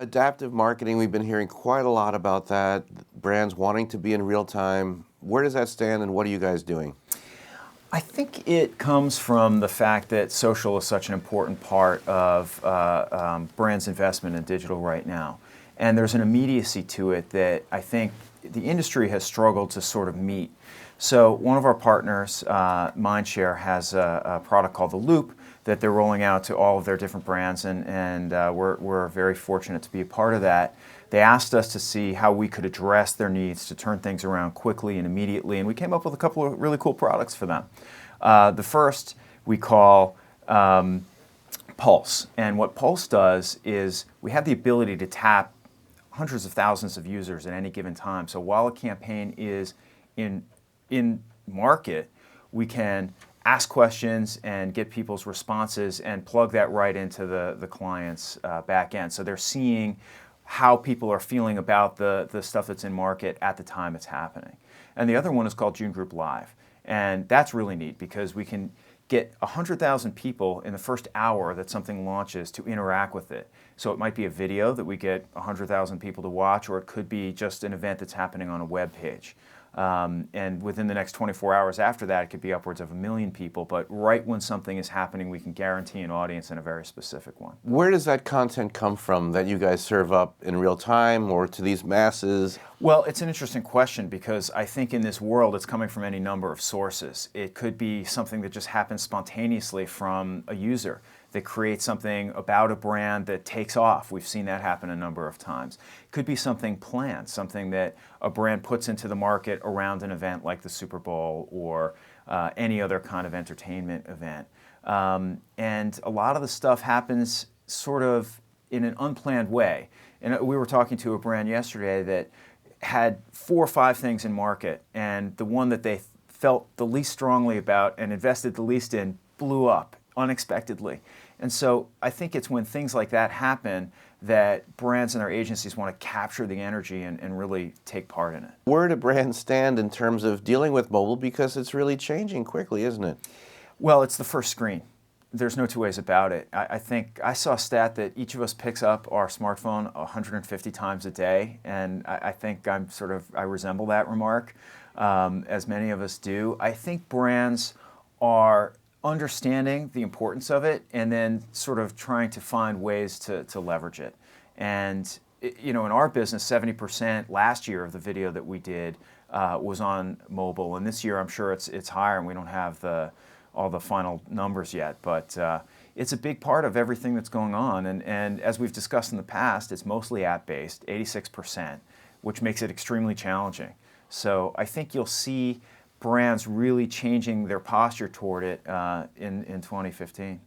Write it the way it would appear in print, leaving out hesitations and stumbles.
Adaptive marketing, we've been hearing quite a lot about that. Brands wanting to be in real time. Where does that stand and what are you guys doing? I think it comes from the fact that social is such an important part of brands' investment in digital right now. And there's an immediacy to it that I think the industry has struggled to sort of meet. So one of our partners, Mindshare, has a product called The Loop that they're rolling out to all of their different brands, and we're very fortunate to be a part of that. They asked us to see how we could address their needs to turn things around quickly and immediately, and we came up with a couple of really cool products for them. The first we call Pulse, and what Pulse does is we have the ability to tap hundreds of thousands of users at any given time. So while a campaign is in market, we can ask questions and get people's responses and plug that right into the client's back end. So they're seeing how people are feeling about the stuff that's in market at the time it's happening. And the other one is called June Group Live. And that's really neat because we can get 100,000 people in the first hour that something launches to interact with it. So it might be a video that we get 100,000 people to watch, or it could be just an event that's happening on a web page. And within the next 24 hours after that, it could be upwards of 1 million people. But right when something is happening, we can guarantee an audience and a very specific one. Where does that content come from that you guys serve up in real time or to these masses? Well, it's an interesting question because I think in this world it's coming from any number of sources. It could be something that just happens spontaneously from a user that creates something about a brand that takes off. We've seen that happen a number of times. It could be something planned, something that a brand puts into the market around an event like the Super Bowl or any other kind of entertainment event. And a lot of the stuff happens sort of in an unplanned way. And we were talking to a brand yesterday that had 4 or 5 things in market, and the one that they felt the least strongly about and invested the least in blew up unexpectedly. And so I think it's when things like that happen that brands and their agencies want to capture the energy and really take part in it. Where do brands stand in terms of dealing with mobile? Because it's really changing quickly, isn't it? Well, it's the first screen. There's no two ways about it. I think I saw a stat that each of us picks up our smartphone 150 times a day, and I think I resemble that remark, as many of us do. I think brands are understanding the importance of it and then sort of trying to find ways to leverage it. And in our business, 70% last year of the video that we did was on mobile, and this year I'm sure it's higher, and we don't have all the final numbers yet, but it's a big part of everything that's going on. And as we've discussed in the past, it's mostly app-based, 86%, which makes it extremely challenging. So I think you'll see brands really changing their posture toward it in 2015.